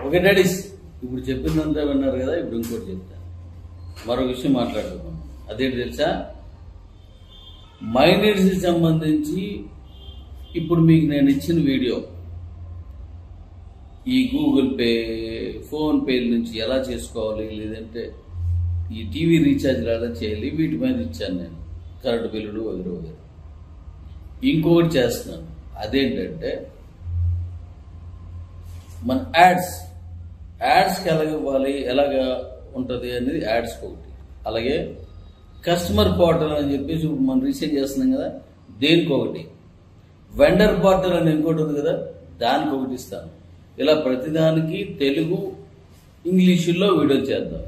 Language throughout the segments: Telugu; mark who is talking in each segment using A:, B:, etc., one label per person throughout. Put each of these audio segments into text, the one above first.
A: ఓకే డాడీస్, ఇప్పుడు చెప్పిందంతా విన్నారు కదా. ఇప్పుడు ఇంకోటి చెప్తాను, మరొక విషయం మాట్లాడుతున్నాం. అదేంటి తెలుసా? మైనీడ్స్కి సంబంధించి ఇప్పుడు మీకు నేను ఇచ్చిన వీడియో ఈ గూగుల్ పే, ఫోన్ పే నుంచి ఎలా చేసుకోవాలి, లేదంటే ఈ టీవీ రీఛార్జ్లు ఎలా చేయాలి, వీటి మీద ఇచ్చాను నేను. కరెంటు బిల్లులు వగేరే వగేరే. ఇంకొకటి చేస్తున్నాను, అదేంటంటే మన యాడ్స్కి ఎలాగ ఇవ్వాలి, ఎలాగా ఉంటుంది అనేది యాడ్స్కి ఒకటి. అలాగే కస్టమర్ పోర్టల్ అని చెప్పేసి ఇప్పుడు మనం రీసెంట్ చేస్తున్నాం కదా, దేనికి ఒకటి. వెండర్ పోర్టల్ అని ఇంకోటి ఉంది కదా, దానికి ఒకటి ఇస్తాను. ఇలా ప్రతిదానికి తెలుగు, ఇంగ్లీషుల్లో వీడియో చేద్దాం.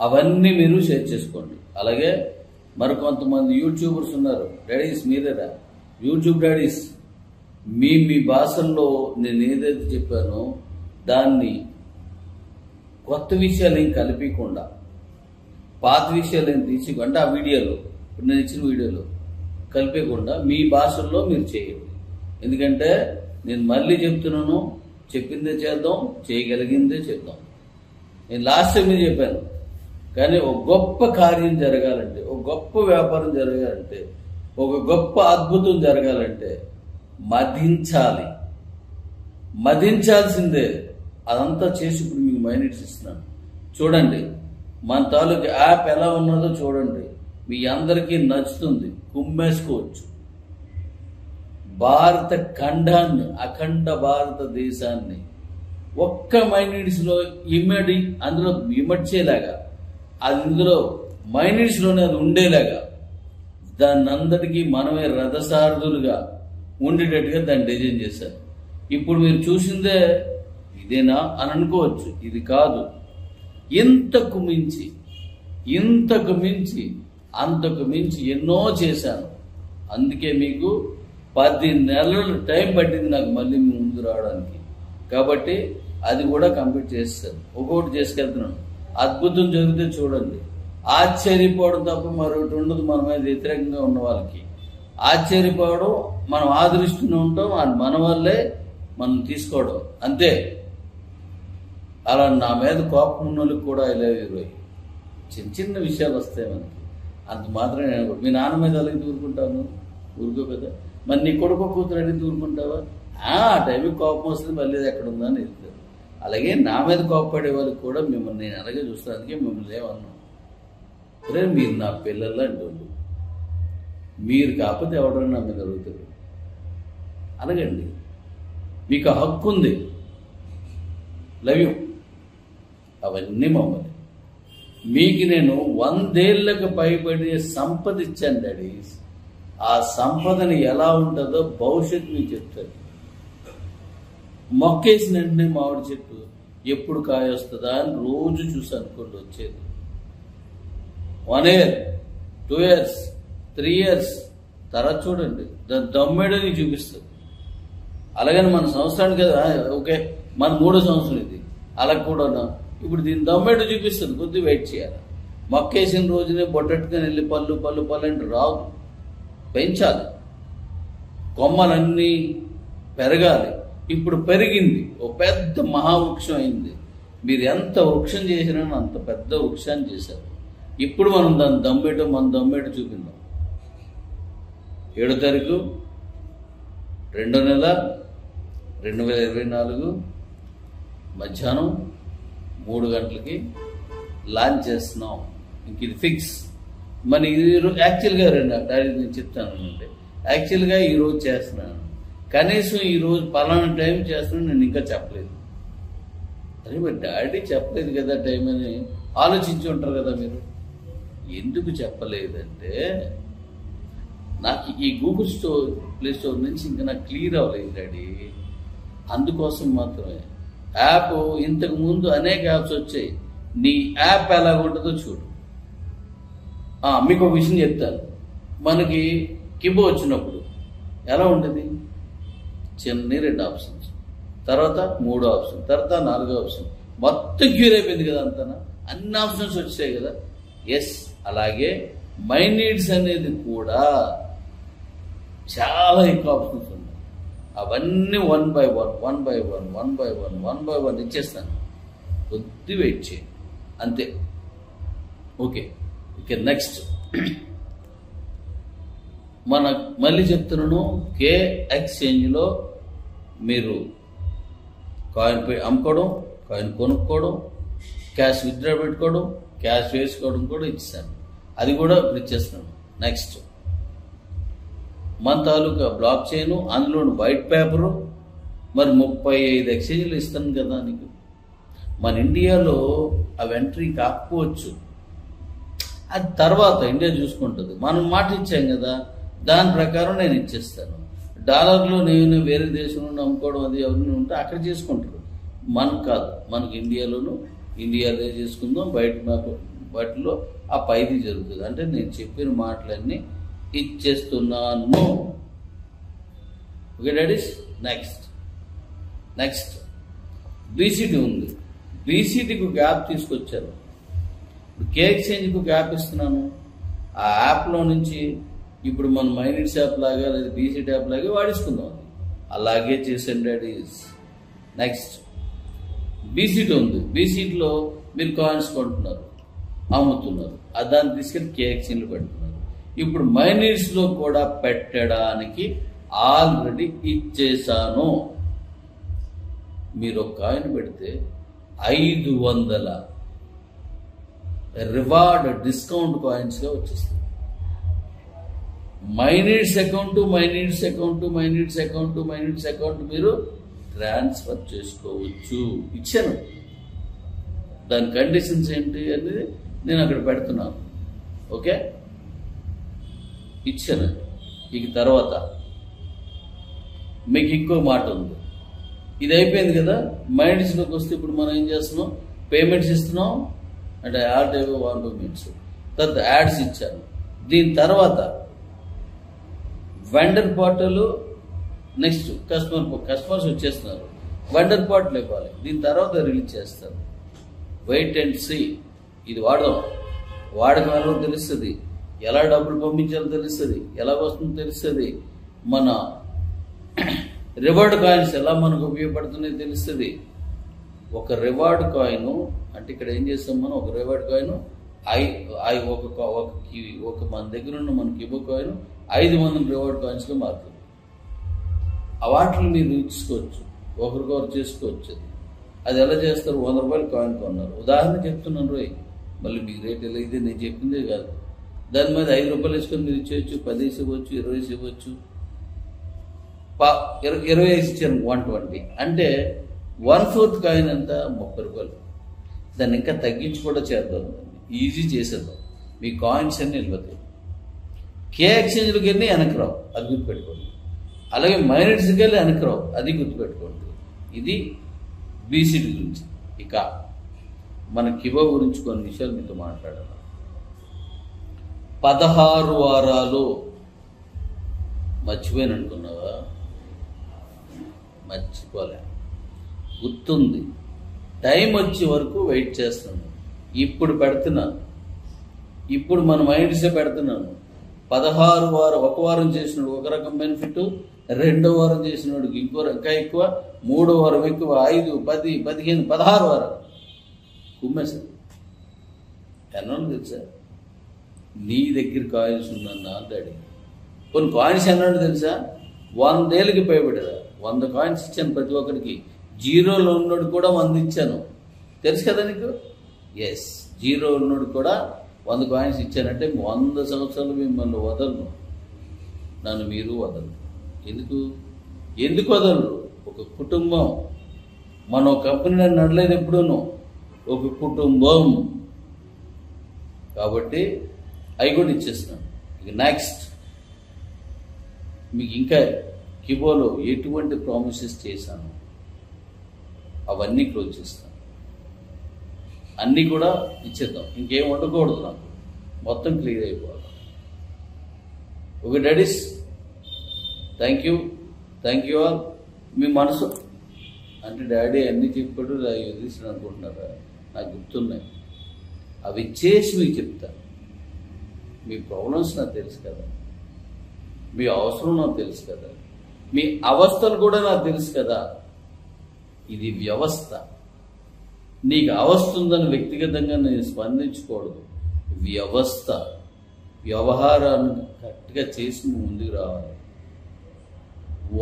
A: అవన్నీ మీరు షేర్ చేసుకోండి. అలాగే మరికొంతమంది యూట్యూబర్స్ ఉన్నారు. డాడీస్ మీరేరా యూట్యూబ్ డాడీస్, మీ భాషల్లో నేను ఏదైతే చెప్పానో దాన్ని కొత్త విషయాలు ఏం కల్పించకుండా, పాత విషయాలు ఏం తీసుకోండి. ఆ వీడియోలో ఇప్పుడు నేను ఇచ్చిన వీడియోలో కలిపేయకుండా మీ భాషల్లో మీరు చేయండి. ఎందుకంటే నేను మళ్ళీ చెప్తున్నాను, చెప్పిందే చేద్దాం, చేయగలిగిందే చేద్దాం. నేను లాస్ట్ టైం చెప్పాను, కానీ ఒక గొప్ప కార్యం జరగాలంటే, ఒక గొప్ప వ్యాపారం జరగాలంటే, ఒక గొప్ప అద్భుతం జరగాలంటే మదించాలి. మదించాల్సిందే. అదంతా చేసి ఇప్పుడు మీకు మైనీడ్స్ ఇస్తున్నాను. చూడండి, మన తాలూకు యాప్ ఎలా ఉన్నదో చూడండి. మీ అందరికీ నచ్చుతుంది, కుమ్మేసుకోవచ్చు. భారత ఖండాన్ని, అఖండ భారతదేశాన్ని ఒక్క మైనీడ్స్లో అందులో ఇమడ్చేలాగా, అది ఇందులో మైనీడ్స్లోనే అది ఉండేలాగా, దాన్ని అందరికీ మనమే రథసారథులుగా ఉండేటట్టుగా దాన్ని డిజైన్ చేశారు. ఇప్పుడు మీరు చూసిందే ఇదేనా అని అనుకోవచ్చు, ఇది కాదు. ఇంతకు మించి అంతకు మించి ఎన్నో చేశాను. అందుకే మీకు 10 నెలలు టైం పట్టింది నాకు మళ్ళీ మీ ముందు రావడానికి. కాబట్టి అది కూడా కంప్లీట్ చేస్తాను. ఒక్కొక్కటి చేసుకెళ్తున్నాను. అద్భుతం జరిగితే చూడండి, ఆశ్చర్యపోవడం తప్ప మరొకటి ఉండదు. మన మీద వ్యతిరేకంగా ఉన్న వాళ్ళకి ఆశ్చర్యపోవడం, మనం ఆదరిస్తూనే ఉంటాం, అది మన వల్లే మనం తీసుకోవడం అంతే. అలా నా మీద కోపం ఉన్న వాళ్ళకి కూడా ఇలా చిన్న విషయాలు వస్తాయి మనకి. అంత మాత్రమే నేను మీ నాన్న మీద అలాగే ఊరుకుంటాను, ఊరుకో కదా. మరి నీ కొడుకు కూతురు అడిగి ఊరుకుంటావా? ఆ టైంకి కోపం వస్తుంది, మళ్ళీ ఎక్కడ ఉందా అని వెళ్తారు. అలాగే నా మీద కోపపడే వాళ్ళకి కూడా మిమ్మల్ని నేను అలాగే చూస్తానికి మిమ్మల్ని ఏమన్నాను, అరే మీరు నా పిల్లల్లో అంటుండు, మీరు కాకపోతే ఎవడన్నా నా మీద అడుగుతారు. అలాగండి, మీకు హక్కు ఉంది. Love you. అవన్నీ మమ్మల్ని మీకు నేను 100 ఏళ్లకు పైబడి సంపద ఇచ్చాను డాడీస్. ఆ సంపదని ఎలా ఉంటుందో భవిష్యత్తు మీకు చెప్తారు. మొక్కేసిన వెంటనే మామిడి చెట్టు ఎప్పుడు కాయ వస్తుందా అని రోజు చూసి అనుకోండి వచ్చేది. 1 year, 2 years, 3 years తర్వాత చూడండి దాని దమ్మేడని చూపిస్తుంది. అలాగని మన సంవత్సరానికి కదా, ఓకే మన 3వ సంవత్సరం ఇది, అలా కూడా ఇప్పుడు దీని దమ్మేడు చూపిస్తుంది. కొద్దిగా వెయిట్ చేయాలి. మొక్కేసిన రోజునే బొట్టెట్టుకొని వెళ్ళి పళ్ళు అంటే రాదు. పెంచాలి, కొమ్మలన్నీ పెరగాలి. ఇప్పుడు పెరిగింది, ఓ పెద్ద మహావృక్షం అయింది. మీరు ఎంత వృక్షం చేసినా అంత పెద్ద వృక్షాన్ని చేశారు. ఇప్పుడు మనం దాన్ని దమ్మేట చూపిందాం. 7వ తారీఖు 2వ నెల 2024 మధ్యాహ్నం 3 గంటలకి లాంచ్ చేస్తున్నాం. ఇంక ఇది ఫిక్స్. మన యాక్చువల్గా నేను చెప్తాను అంటే యాక్చువల్గా ఈరోజు చేస్తున్నాను, కనీసం ఈరోజు పలానా టైం చేస్తున్నాను నేను ఇంకా చెప్పలేదు. అరే మరి డాడీ చెప్పలేదు కదా టైం అని ఆలోచించి ఉంటారు కదా మీరు. ఎందుకు చెప్పలేదంటే నాకు ఈ గూగుల్ ప్లే స్టోర్ నుంచి ఇంకా నాకు క్లియర్ అవ్వలేదు డాడీ. అందుకోసం మాత్రమే. యాప్ ఇంతకు ముందు అనేక యాప్స్ వచ్చాయి. నీ యాప్ ఎలా ఉంటుందో చూడు. మీకు ఒక విషయం చెప్తాను. మనకి కిబో వచ్చినప్పుడు ఎలా ఉంటుంది? చిన్న 2 ఆప్షన్స్, తర్వాత 3వ ఆప్షన్, తర్వాత 4వ ఆప్షన్, మొత్తం క్యూర్ అయిపోయింది కదా. అంతా అన్ని ఆప్షన్స్ వచ్చాయి కదా. ఎస్, అలాగే మై నీడ్స్ అనేది కూడా చాలా ఎక్కువ ఆప్షన్స్ ఉన్నాయి. అవన్నీ 1 by 1 ఇచ్చేస్తాను. కొద్ది వెయిట్ చేయండి అంతే. ఓకే, ఇక నెక్స్ట్ మళ్ళీ చెప్తున్నాను, కే ఎక్స్చేంజ్లో మీరు కాయిన్ అమ్ముకోవడం, కాయిన్ కొనుక్కోవడం, క్యాష్ విత్డ్రా పెట్టుకోవడం, క్యాష్ వేసుకోవడం కూడా ఇచ్చాను. అది కూడా ఇప్పుడు ఇచ్చేస్తున్నాను. నెక్స్ట్ మన తాలూకా బ్లాక్ చైన్, అందులో వైట్ పేపరు, మరి 35 ఎక్స్చేంజ్లు ఇస్తాను కదా నీకు. మన ఇండియాలో అవి ఎంట్రీ కాకపోవచ్చు, అది తర్వాత ఇండియా చూసుకుంటుంది. మనం మాట ఇచ్చాం కదా, దాని ప్రకారం నేను ఇచ్చేస్తాను. డాలర్లో నేను వేరే దేశం నుండి అమ్ముకోవడం అది ఎవరిని ఉంటే అక్కడ చేసుకుంటారు, మనం కాదు. మనకి ఇండియాలో చేసుకుందాం, వాటిలో ఆ పైది జరుగుతుంది. అంటే నేను చెప్పిన మాటలన్నీ ఇచ్చేస్తున్నాను. Okay daddy's. నెక్స్ట్ బీసీటీ ఉంది. బీసీటీకి గ్యాప్ తీసుకొచ్చారు. ఇప్పుడు కే ఎక్స్చేంజ్కి గ్యాప్ ఇస్తున్నాను. ఆ యాప్లో నుంచి ఇప్పుడు మన మైనిట్స్ యాప్ లాగా లేదా బీసీటీ యాప్ లాగే వాడేసుకుందాం. అలాగే చేసాను డాడీస్. నెక్స్ట్ బీసీటీ ఉంది. బీసీటీలో మీరు కాయిన్స్ కొంటున్నారు, అమ్ముతున్నారు, దాన్ని తీసుకెళ్ళి కే ఎక్స్చేంజ్లో పెడుతున్నారు. ఇప్పుడు మైనిట్స్లో కూడా పెట్టడానికి ఆల్రెడీ ఇచ్చేసాను. మీరు ఒక కాయిన్ పెడితే 500 రివార్డ్ డిస్కౌంట్ కాయిన్స్గా వచ్చేస్తుంది. మైనిట్స్ అకౌంట్ మీరు ట్రాన్స్ఫర్ చేసుకోవచ్చు. ఇచ్చాను. దాని కండిషన్స్ ఏంటి అనేది నేను అక్కడ పెడుతున్నాను. ఓకే, ఇచ్చాను. ఇక తర్వాత మీకు ఇంకో మాట ఉంది. ఇది అయిపోయింది కదా, మైనిట్స్లోకి వస్తే ఇప్పుడు మనం ఏం చేస్తున్నాం, పేమెంట్స్ ఇస్తున్నాం. అంటే ఆల్ 1 పేమెంట్స్, తర్వాత యాడ్స్ ఇచ్చాను. దీని తర్వాత వెండర్ పోర్టల్, నెక్స్ట్ కస్టమర్స్ వచ్చేస్తున్నారు, వెండర్ పోర్టల్ ఇవ్వాలి. దీని తర్వాత రిలీజ్ చేస్తారు. Wait and see. ఇది వాడకం తెలుస్తుంది, ఎలా డబ్బులు పంపించాలో తెలుస్తుంది, ఎలా వస్తుందో తెలుస్తుంది, మన రివార్డ్ కాయిన్స్ ఎలా మనకు ఉపయోగపడుతున్నాయో తెలుస్తుంది. ఒక రివార్డ్ కాయిన్ అంటే ఇక్కడ ఏం చేస్తాం మనం, ఒక రివార్డ్ కాయిన్ ఒక మన దగ్గర ఉన్న మనకి ఇవ్వ కాయిన్ 500 రివార్డ్ కాయిన్స్గా మారుతుంది. ఆ వాటిని మీరు ఇచ్చుకోవచ్చు, ఒకరికొకరు చేసుకోవచ్చు. అది ఎలా చేస్తారు, 100 రూపాయలు కాయిన్ కొన్నారు, ఉదాహరణ చెప్తున్నాను రోయ్, మళ్ళీ మీ రేట్ ఎలా అయితే నేను చెప్పిందే కాదు. దాని మీద 5 రూపాయలు వేసుకొని మీరు ఇచ్చేయచ్చు, 10 ఇవ్వచ్చు, 20 ఇవ్వచ్చు. 20 ఇచ్చాను 120, అంటే 1/4 కాయిన్ ఎంత, 30 రూపాయలు. దాన్ని ఇంకా తగ్గించి కూడా చేద్దాం, ఈజీ చేసేద్దాం. మీ కాయిన్స్ అన్నీ వెళ్ళిపోతాయి. కే ఎక్స్చేంజ్లకి వెళ్ళి వెనక్కి రావు, అది గుర్తుపెట్టుకోండి. అలాగే మైనిట్స్కి వెళ్ళి వెనక్కి రావు, అది గుర్తుపెట్టుకోండి. ఇది బీసీటీ గురించి. ఇక మన కిబో గురించి కొన్ని విషయాలు మీతో మాట్లాడాలి. 16 వారాలు మర్చిపోయాను అనుకున్నావా? మర్చిపోలే, గుర్తుంది. టైం వచ్చే వరకు వెయిట్ చేస్తున్నాను. ఇప్పుడు పెడుతున్నాను, ఇప్పుడు మన మైండ్సే పెడుతున్నాను. 16 వారం, ఒక వారం చేసినాడు ఒక రకం బెనిఫిట్, 2వ వారం చేసినాడికి ఇంకా ఎక్కువ, 3వ వారం ఎక్కువ, 5, 10, 15, 16 వారాలు కుమ్మేశారు. ఎన్నో తెలుసా, నీ దగ్గర కాయిన్స్ ఉందన్నా డాడీ. కొన్ని కాయిన్స్ ఎన్నాడు తెలుసా, 100 ఏళ్ళకి పైబడ్డా. 100 కాయిన్స్ ఇచ్చాను ప్రతి ఒక్కరికి. జీరోలో ఉన్నోడు కూడా 100 ఇచ్చాను, తెలుసు కదా నీకు. ఎస్, జీరో ఉన్నోడు కూడా 100 కాయిన్స్ ఇచ్చానంటే 100 సంవత్సరాలు మిమ్మల్ని వదలను, నన్ను మీరు వదలరు. ఎందుకు వదలరు? ఒక కుటుంబం. మనం కంపెనీ నడలేదు ఎప్పుడూనూ, ఒక కుటుంబం. కాబట్టి అవి కూడా ఇచ్చేస్తున్నాను. ఇక నెక్స్ట్ మీకు ఇంకా కిబోలో ఎటువంటి ప్రామిసెస్ చేశాను అవన్నీ క్లోజ్ చేస్తాను. అన్నీ కూడా ఇచ్చేద్దాం, ఇంకేం ఉండకూడదు. నాకు మొత్తం క్లియర్ అయిపోవాలి. Okay daddies, thank you all. మీ మనసు అంటే డాడీ అన్నీ చెప్పాడు వదిలేసాడు అనుకుంటున్నారా? నాకు గుర్తున్నాయి, అవి చేసి మీకు చెప్తాను. మీ ప్రాబ్లమ్స్ నాకు తెలుసు కదా, మీ అవసరం నాకు తెలుసు కదా, మీ అవస్థలు కూడా నాకు తెలుసు కదా. ఇది వ్యవస్థ. నీకు అవస్థ ఉందని వ్యక్తిగతంగా నేను స్పందించకూడదు. వ్యవస్థ. వ్యవహారాన్ని కరెక్ట్గా చేసి ముందుకు రావాలి.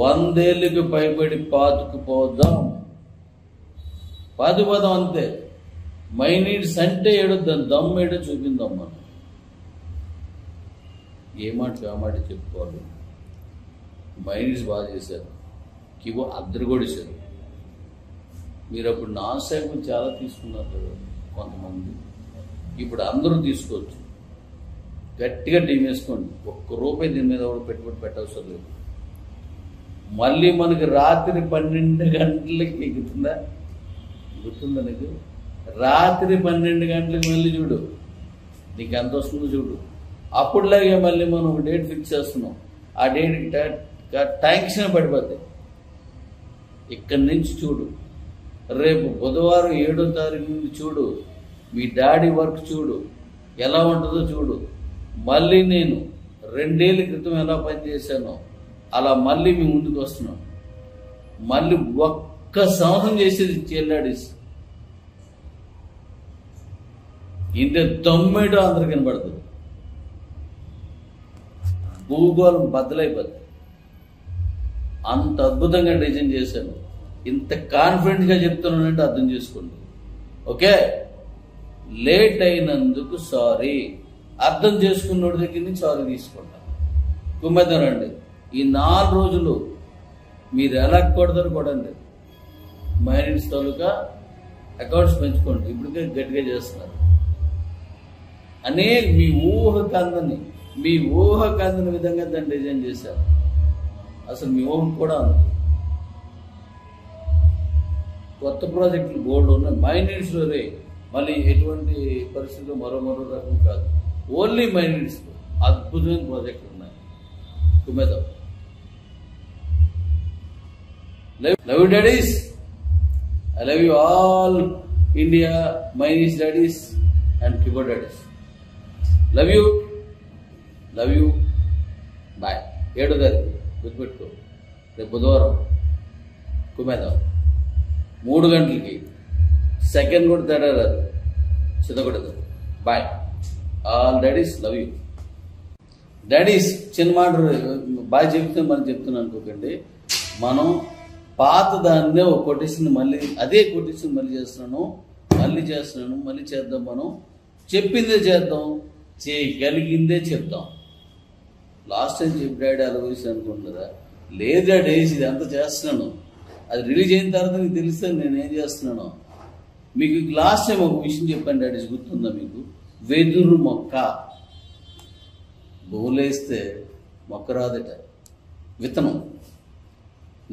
A: 100 ఏళ్ళకి పైబడి పాతుకుపోదాం, పాతుకుపోదాం అంతే. మైనీడ్స్ అంటే ఏడో దాని దమ్ము ఏడో చూపిందాం మనం. ఏ మాట చెప్పుకోవాలి. మైనీడ్స్ బాగా చేశారు, కివో అద్దరు కూడా ఇచ్చారు. మీరు అప్పుడు నా సేవలు చాలా తీసుకున్నారు కదా కొంతమంది. ఇప్పుడు అందరూ తీసుకోవచ్చు. గట్టిగా టీం వేసుకోండి. ₹1 దీని మీద కూడా పెట్టుబడి పెట్టవసరం లేదు. మళ్ళీ మనకి రాత్రి 12 గంటలకి ఎక్కుతుందా? గుర్తుందా నీకు? రాత్రి 12 గంటలకు మళ్ళీ చూడు, నీకు ఎంత వస్తుందో చూడు. అప్పుడులాగే మళ్ళీ మనం ఒక డేట్ ఫిక్స్ చేస్తున్నాం. ఆ డేట్కి ట్యాంక్షన్ పడిపోతాయి. ఇక్కడి నుంచి చూడు. రేపు బుధవారం 7వ తారీఖు నుండి చూడు. మీ డాడీ వర్క్ చూడు, ఎలా ఉంటుందో చూడు. మళ్ళీ నేను 2 ఏళ్ళ క్రితం ఎలా పనిచేశానో అలా మళ్ళీ మీ ముందుకు వస్తున్నాం. మళ్ళీ ఒక్క సంవత్సరం చేసేది చెల్లాడేసి ఇంత తొమ్మిడో అందరు కనబడుతుంది. భూగోళం బద్దలైపోతుంది. అంత అద్భుతంగా డిజైన్ చేశాను. ఇంత కాన్ఫిడెంట్గా చెప్తున్నానంటే అర్థం చేసుకోండి. ఓకే, లేట్ అయినందుకు సారీ. అర్థం చేసుకున్నోడి దగ్గర నుంచి సారీ తీసుకుంటాను. కుమ్మేద్దానండి. ఈ 4 రోజులు మీరు ఎలా కొడతారు కొడండి. మైనీడ్స్ తాలూకా అకౌంట్స్ పెంచుకోండి. ఇప్పటికే గట్టిగా చేస్తున్నారు. మీ ఊహకు అందని విధంగా దాన్ని డిజైన్ చేశారు. అసలు మీ ఊహకు కూడా ఉంది. కొత్త ప్రాజెక్టులు బోర్డు ఉన్నాయి. మైనీడ్స్లో రే మళ్ళీ ఎటువంటి పరిస్థితుల్లో మరో రకం కాదు. ఓన్లీ మైనీడ్స్లో అద్భుతమైన ప్రాజెక్టులు ఉన్నాయి. కుమ్మేద్దాం. Love you daddies. I love you all India మైనీస్ daddies and keyboard daddies. Love you. Bye. 7వ తారీఖు గుర్తుపెట్టుకో. రేపు బుధవారం కుమ్మేద్దాం 3 గంటలకి. సెకండ్ కూడా తేడా రాదు, చిన్నకూడదు. Bye. All daddies love you. Daddies చిన్న మాట బాగా చెప్తే మనం చెప్తున్నాను అనుకోకండి. మనం పాత దాన్నే ఒక కొటేషన్ మళ్ళీ అదే కొటేషన్ మళ్ళీ చేస్తున్నాను, మళ్ళీ చేద్దాం. మనం చెప్పిందే చేద్దాం, చేయగలిగిందే చెప్తాం. లాస్ట్ టైం చెప్పి డాడీ ఆలోచించి అనుకుంటున్నారా? లేదు డాడీస్, ఇది అంతా చేస్తున్నాను. అది రిలీజ్ అయిన తర్వాత మీకు తెలుస్తుంది నేను ఏం చేస్తున్నాను. మీకు లాస్ట్ టైం ఒక విషయం చెప్పాను డాడీస్, గుర్తుందా మీకు? వెదురు మొక్క బోలేస్తే మొక్క రాదట. విత్తనం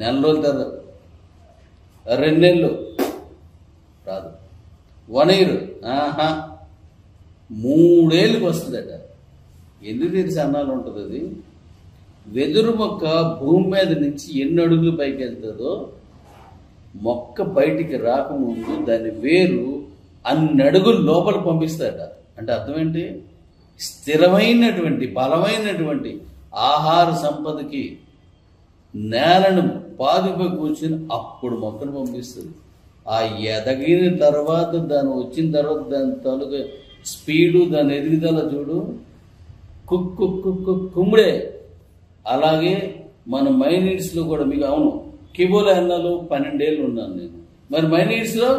A: 4 రోజుల తర్వాత, 2 నెలలు రాదు, 1 year 3 ఏళ్ళకి వస్తుందట. ఎందుకు తెలిసి అన్నాలు ఉంటుంది అది. వెదురు మొక్క భూమి మీద నుంచి ఎన్ని అడుగులు పైకి వెళ్తుందో మొక్క బయటికి రాకముందు దాని వేరు అన్ని అడుగులు లోపల పంపిస్తాడట. అంటే అర్థం ఏంటి? స్థిరమైనటువంటి బలమైనటువంటి ఆహార సంపదకి నేలను పాదుపై కూర్చుని అప్పుడు మొక్కను పంపిస్తుంది. ఆ ఎదగిన తర్వాత దాని వచ్చిన తర్వాత దాని తాలూకా స్పీడు, దాని ఎదుగుదల చూడు, కుమ్ముడే. అలాగే మన మైనీడ్స్లో కూడా మీకు అవును కిబోలో ఎన్నాళ్ళు 12 ఏళ్ళు ఉన్నాను నేను. మరి మైనీడ్స్లో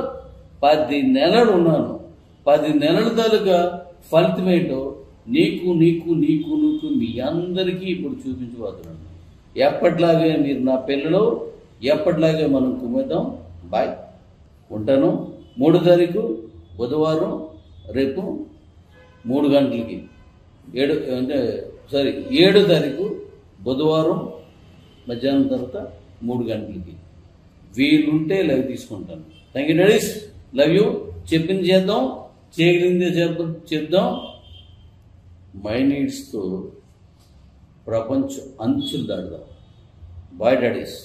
A: 10 నెలలు ఉన్నాను. 10 నెలల తాలూకా ఫలితం ఏంటో నీకు మీ అందరికీ ఇప్పుడు చూపించబోతున్నాను. ఎప్పటిలాగే మీరు నా పిల్లలు, ఎప్పటిలాగే మనం కుమ్మేద్దాం. బాయ్. ఉంటాను. 3వ తారీఖు బుధవారం రేపు 3 గంటలకి 7వ తారీఖు బుధవారం మధ్యాహ్నం తర్వాత 3 గంటలకి వీలుంటే లైవ్ తీసుకుంటాను. Thank you daddy's. Love you. చెప్పింది చేద్దాం, చేయగలిగిందే చెప్దాం. మైనీడ్స్తో ప్రపంచం అంచులు దాటుదాం. Bye daddy's.